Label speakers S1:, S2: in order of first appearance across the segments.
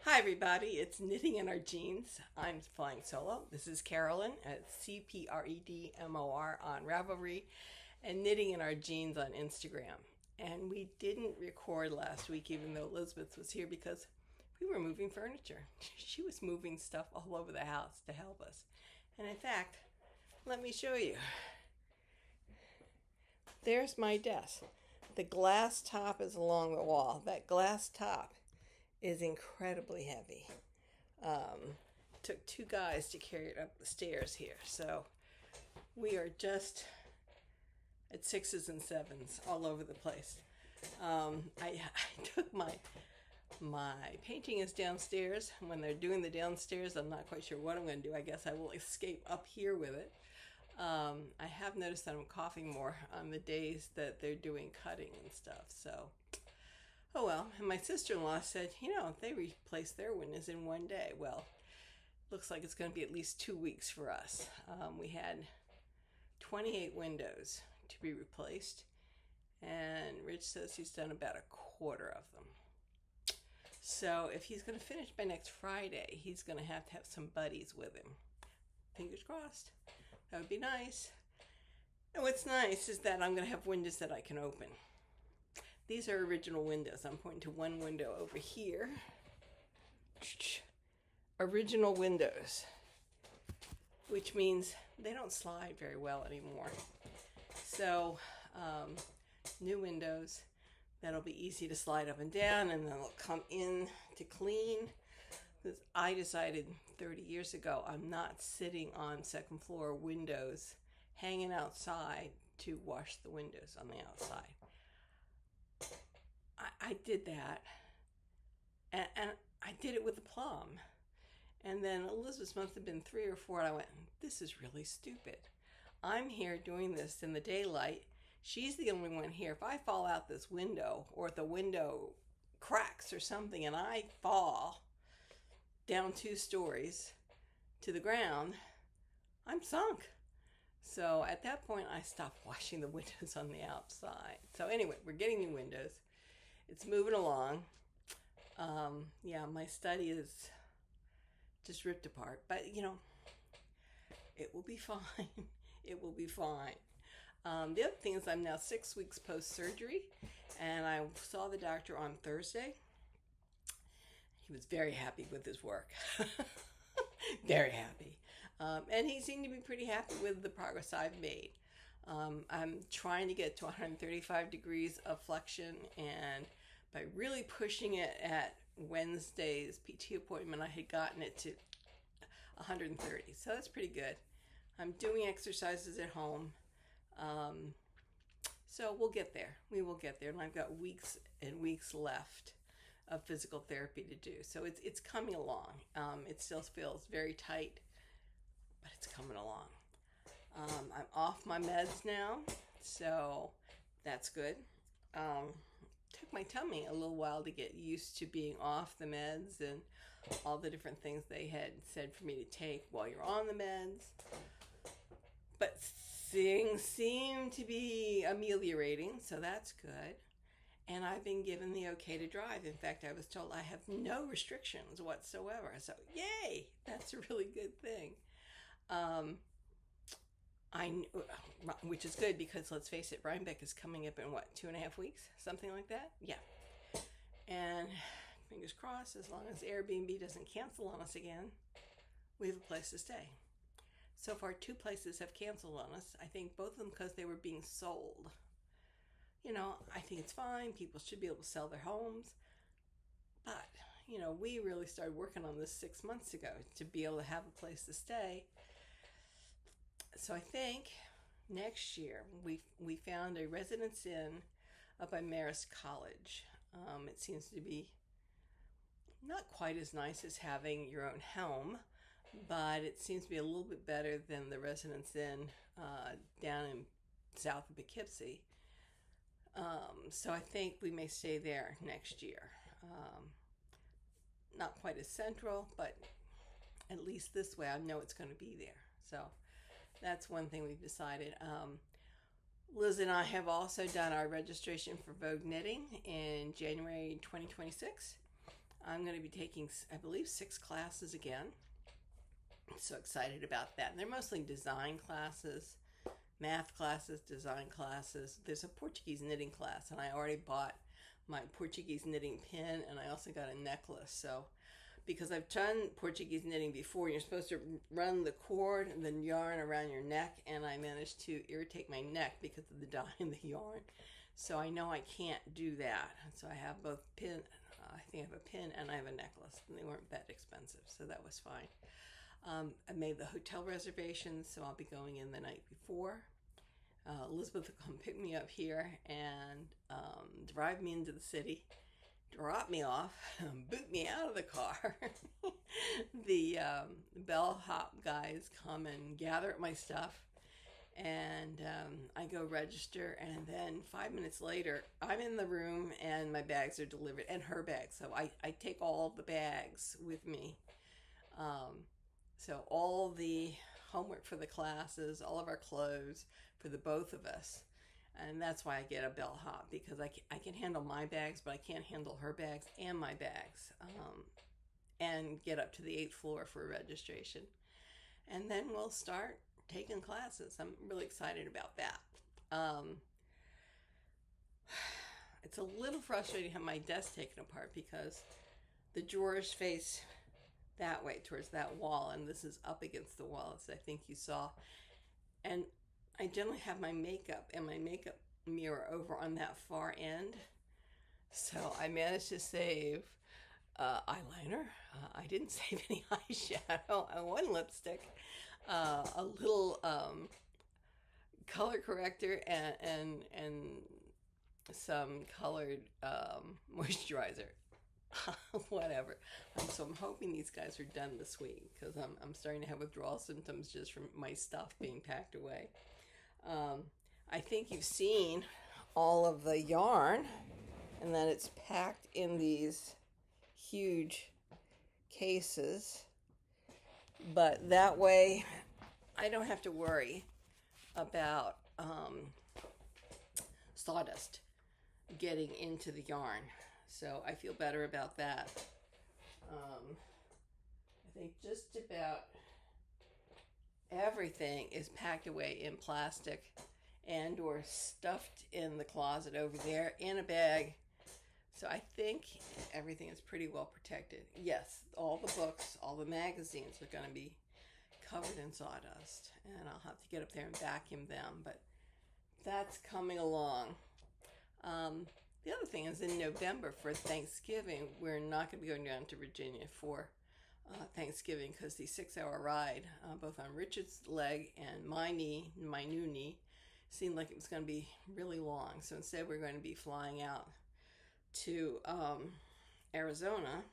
S1: Hi everybody, it's Knitting in Our Jeans. I'm flying solo. This is Carolyn at CPREDMOR on Ravelry and Knitting in Our Jeans on Instagram. And we didn't record last week even though Elizabeth was here because we were moving furniture. She was moving stuff all over the house to help us. And in fact, let me show you. There's my desk. The glass top is along the wall. That glass top is incredibly heavy. Took two guys to carry it up the stairs here. So we are just at sixes and sevens all over the place. I took my painting is downstairs. When they're doing the downstairs, I'm not quite sure what I'm going to do. I guess I will escape up here with it. I have noticed that I'm coughing more on the days that they're doing cutting and stuff. So oh well, and my sister-in-law said, they replaced their windows in one day. Well, looks like it's going to be at least 2 weeks for us. We had 28 windows to be replaced, and Rich says he's done about a quarter of them. So if he's going to finish by next Friday, he's going to have some buddies with him. Fingers crossed. That would be nice. And what's nice is that I'm going to have windows that I can open. These are original windows. I'm pointing to one window over here. Original windows, which means they don't slide very well anymore. So, new windows that'll be easy to slide up and down, and then they'll come in to clean. Because I decided 30 years ago I'm not sitting on second floor windows hanging outside to wash the windows on the outside. I did that, and I did it with a plum. And then Elizabeth must have been 3 or 4, and I went, this is really stupid. I'm here doing this in the daylight. She's the only one here. If I fall out this window, or if the window cracks or something, and I fall down 2 stories to the ground, I'm sunk. So at that point, I stopped washing the windows on the outside. So anyway, we're getting new windows. It's moving along. Yeah, my study is just ripped apart. But, it will be fine. It will be fine. The other thing is I'm now 6 weeks post-surgery. And I saw the doctor on Thursday. He was very happy with his work. Very happy. And he seemed to be pretty happy with the progress I've made. I'm trying to get to 135 degrees of flexion, and by really pushing it at Wednesday's PT appointment, I had gotten it to 130. So that's pretty good. I'm doing exercises at home. So we'll get there. We will get there. And I've got weeks and weeks left of physical therapy to do. So it's coming along. It still feels very tight, but it's coming along. I'm off my meds now, so that's good. Took my tummy a little while to get used to being off the meds and all the different things they had said for me to take while you're on the meds. But things seem to be ameliorating, so that's good. And I've been given the okay to drive. In fact, I was told I have no restrictions whatsoever. So yay, that's a really good thing. Which is good because let's face it, Rhinebeck is coming up in 2.5 weeks, something like that. Yeah, and fingers crossed, as long as Airbnb doesn't cancel on us again, we have a place to stay. So far, 2 places have canceled on us. I think both of them because they were being sold. I think it's fine. People should be able to sell their homes, but we really started working on this 6 months ago to be able to have a place to stay. So I think next year we found a residence inn up by Marist College. It seems to be not quite as nice as having your own home, but it seems to be a little bit better than the residence inn down in south of Poughkeepsie. So I think we may stay there next year. Not quite as central, but at least this way I know it's going to be there. So that's one thing we've decided. Lizz and I have also done our registration for Vogue Knitting in January 2026. I'm going to be taking, I believe, 6 classes again. I'm so excited about that. And they're mostly design classes, math classes, design classes. There's a Portuguese knitting class, and I already bought my Portuguese knitting pin, and I also got a necklace. So because I've done Portuguese knitting before, you're supposed to run the cord and then yarn around your neck, and I managed to irritate my neck because of the dye in the yarn. So I know I can't do that. So I have both pin, I think I have a pin and I have a necklace, and they weren't that expensive, so that was fine. I made the hotel reservations, so I'll be going in the night before. Elizabeth will come pick me up here and drive me into the city, drop me off, boot me out of the car. The bellhop guys come and gather my stuff, and I go register, and then 5 minutes later I'm in the room and my bags are delivered, and her bags. So I take all the bags with me. So all the homework for the classes, all of our clothes for the both of us. And that's why I get a bellhop, because I can handle my bags, but I can't handle her bags and my bags, and get up to the 8th floor for registration. And then we'll start taking classes. I'm really excited about that. It's a little frustrating to have my desk taken apart because the drawers face that way towards that wall, and this is up against the wall, as I think you saw. And I generally have my makeup and my makeup mirror over on that far end. So I managed to save eyeliner. I didn't save any eyeshadow, one lipstick, a little color corrector, and some colored moisturizer. Whatever. So I'm hoping these guys are done this week, because I'm starting to have withdrawal symptoms just from my stuff being packed away. I think you've seen all of the yarn, and then it's packed in these huge cases, but that way I don't have to worry about sawdust getting into the yarn. So I feel better about that. I think just about everything is packed away in plastic and or stuffed in the closet over there in a bag. So I think everything is pretty well protected. Yes, all the books, all the magazines are going to be covered in sawdust, and I'll have to get up there and vacuum them, but that's coming along. The other thing is, in November for Thanksgiving, we're not going to be going down to Virginia for Thanksgiving, because the 6-hour ride, both on Richard's leg and my knee, my new knee, seemed like it was going to be really long. So instead we're going to be flying out to Arizona.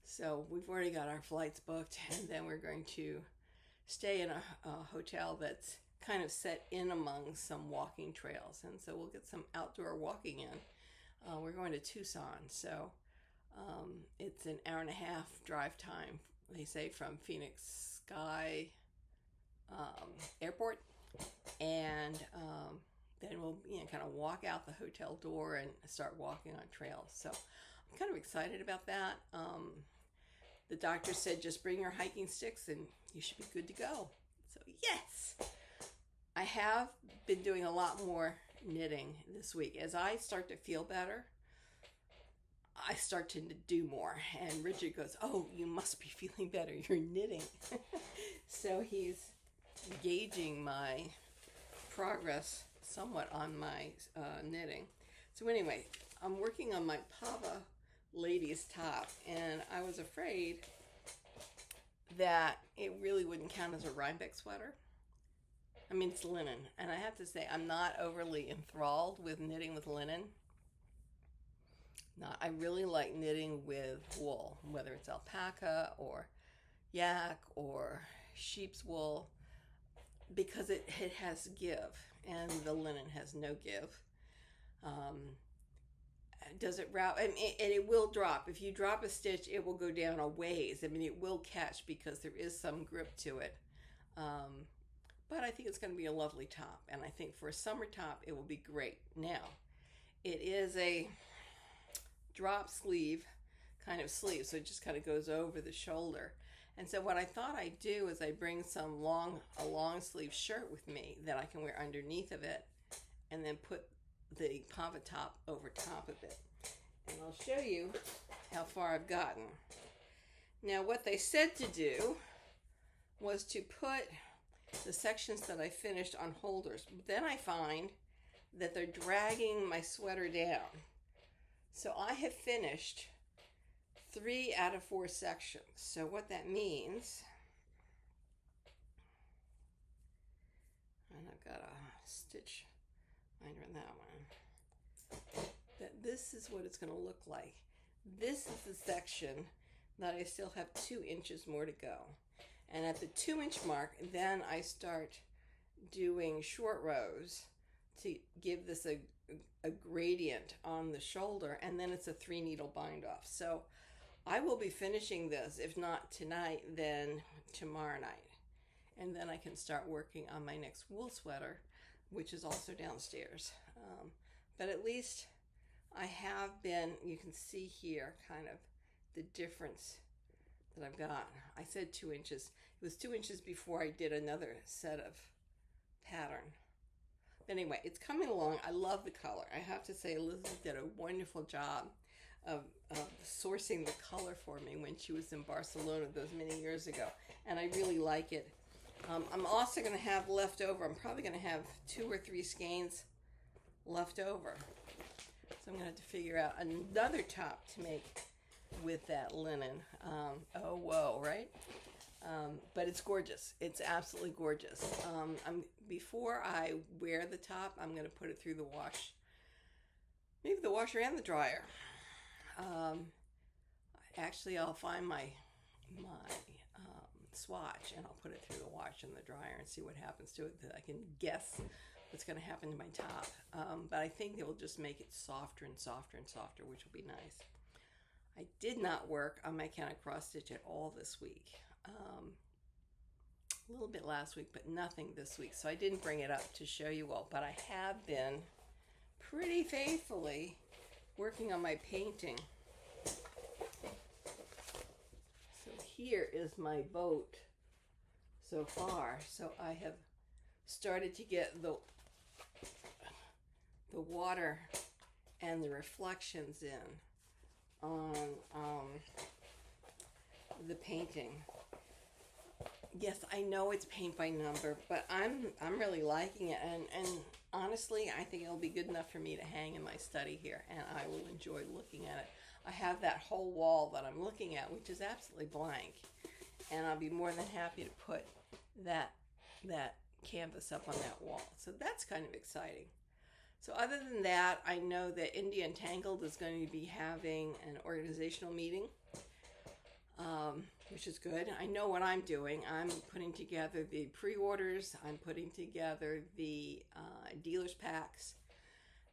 S1: So we've already got our flights booked, and then we're going to stay in a hotel that's kind of set in among some walking trails, and so we'll get some outdoor walking in. We're going to Tucson, so it's an hour and a half drive time, they say, from Phoenix Sky Airport, and then we'll kind of walk out the hotel door and start walking on trails. So I'm kind of excited about that. The doctor said just bring your hiking sticks and you should be good to go. So yes, I have been doing a lot more knitting this week. As I start to feel better, I start to do more. And Richard goes, oh, you must be feeling better. You're knitting. So he's gauging my progress somewhat on my knitting. So anyway, I'm working on my Pava Ladies top, and I was afraid that it really wouldn't count as a Rhinebeck sweater. I mean, it's linen, and I have to say I'm not overly enthralled with knitting with linen. I really like knitting with wool, whether it's alpaca or yak or sheep's wool, because it has give, and the linen has no give. Does it wrap? And it will drop. If you drop a stitch, it will go down a ways. I mean, it will catch because there is some grip to it. But I think it's going to be a lovely top, and I think for a summer top, it will be great. Now, it is a drop sleeve kind of sleeve, so it just kind of goes over the shoulder. And so what I thought I'd do is I bring a long sleeve shirt with me that I can wear underneath of it, and then put the pava top over top of it. And I'll show you how far I've gotten. Now what they said to do was to put the sections that I finished on holders. But then I find that they're dragging my sweater down. So I have finished 3 out of 4 sections. So what that means, and I've got a stitch binder in that one, that this is what it's going to look like. This is the section that I still have 2 inches more to go. And at the 2-inch mark, then I start doing short rows to give this a gradient on the shoulder, and then it's a 3 needle bind off. So I will be finishing this, if not tonight, then tomorrow night. And then I can start working on my next wool sweater, which is also downstairs. But at least I have been, you can see here kind of the difference that I've got. I said 2 inches. It was 2 inches before I did another set of pattern. But anyway, it's coming along. I love the color. I have to say, Lizz did a wonderful job of sourcing the color for me when she was in Barcelona those many years ago. And I really like it. I'm also going to have left over, I'm probably going to have 2 or 3 skeins left over. So I'm going to have to figure out another top to make with that linen. Oh, whoa, right? But it's gorgeous. It's absolutely gorgeous. Before I wear the top, I'm going to put it through the wash. Maybe the washer and the dryer. Actually, I'll find my swatch and I'll put it through the wash and the dryer and see what happens to it. I can guess what's going to happen to my top. But I think it will just make it softer and softer and softer, which will be nice. I did not work on my counter cross stitch at all this week. A little bit last week, but nothing this week. So I didn't bring it up to show you all, but I have been pretty faithfully working on my painting. So here is my boat so far. So I have started to get the water and the reflections in on the painting. Yes, I know it's paint by number, but I'm really liking it, and honestly, I think it'll be good enough for me to hang in my study here, and I will enjoy looking at it. I have that whole wall that I'm looking at, which is absolutely blank, and I'll be more than happy to put that canvas up on that wall. So that's kind of exciting. So other than that, I know that India Entangled is going to be having an organizational meeting, which is good. I know what I'm doing. I'm putting together the pre-orders. I'm putting together the dealer's packs.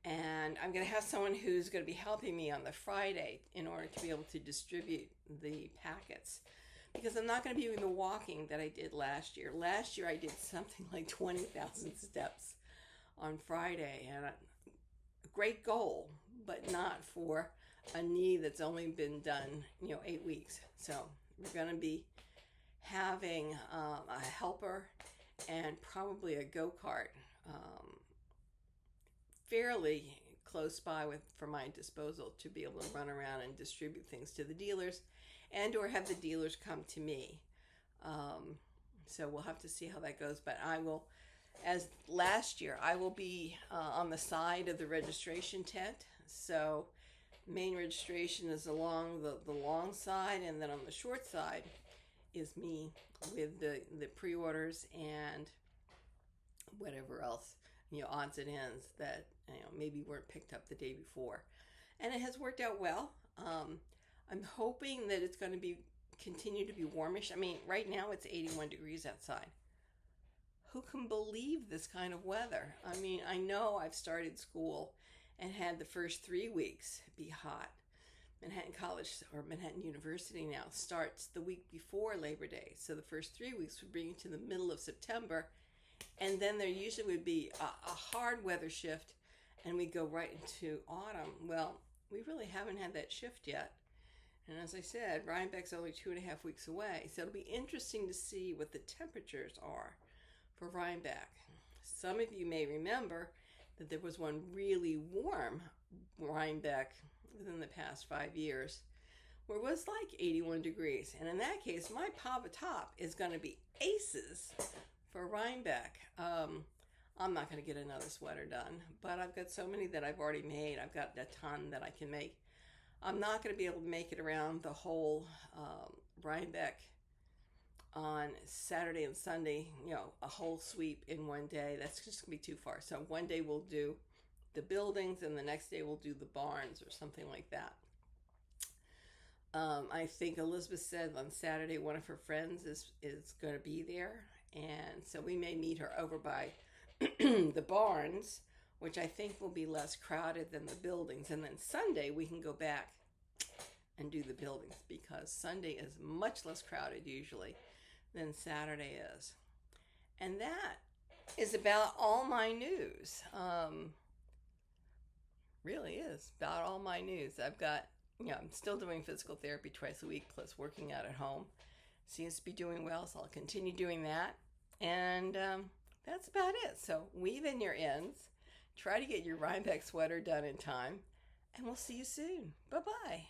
S1: And I'm going to have someone who's going to be helping me on the Friday in order to be able to distribute the packets. Because I'm not going to be doing the walking that I did last year. Last year I did something like 20,000 steps on Friday. And a great goal, but not for a knee that's only been done, 8 weeks. So we're going to be having a helper and probably a go-kart fairly close by for my disposal to be able to run around and distribute things to the dealers and or have the dealers come to me. So we'll have to see how that goes. But I will, as last year, I will be on the side of the registration tent. So main registration is along the long side, and then on the short side is me with the pre-orders and whatever else, odds and ends that maybe weren't picked up the day before. And it has worked out well. I'm hoping that it's going to continue to be warmish. I mean, right now it's 81 degrees outside. Who can believe this kind of weather? I mean, I know I've started school and had the first 3 weeks be hot. Manhattan College, or Manhattan University now, starts the week before Labor Day. So the first 3 weeks would bring you to the middle of September. And then there usually would be a hard weather shift, and we go right into autumn. Well, we really haven't had that shift yet. And as I said, Rhinebeck's only 2.5 weeks away. So it'll be interesting to see what the temperatures are for Rhinebeck. Some of you may remember that there was one really warm Rhinebeck within the past 5 years where it was like 81 degrees. And in that case, my Pava top is going to be aces for Rhinebeck. I'm not going to get another sweater done, but I've got so many that I've already made. I've got a ton that I can make. I'm not going to be able to make it around the whole Rhinebeck on Saturday and Sunday, a whole sweep in one day. That's just going to be too far. So one day we'll do the buildings and the next day we'll do the barns or something like that. I think Elizabeth said on Saturday one of her friends is going to be there. And so we may meet her over by the barns, which I think will be less crowded than the buildings. And then Sunday we can go back and do the buildings because Sunday is much less crowded usually than Saturday is. And that is about all my news. Really is about all my news. I've got, I'm still doing physical therapy twice a week plus working out at home. Seems to be doing well, so I'll continue doing that. And that's about it. So weave in your ends. Try to get your Rhinebeck sweater done in time. And we'll see you soon. Bye-bye.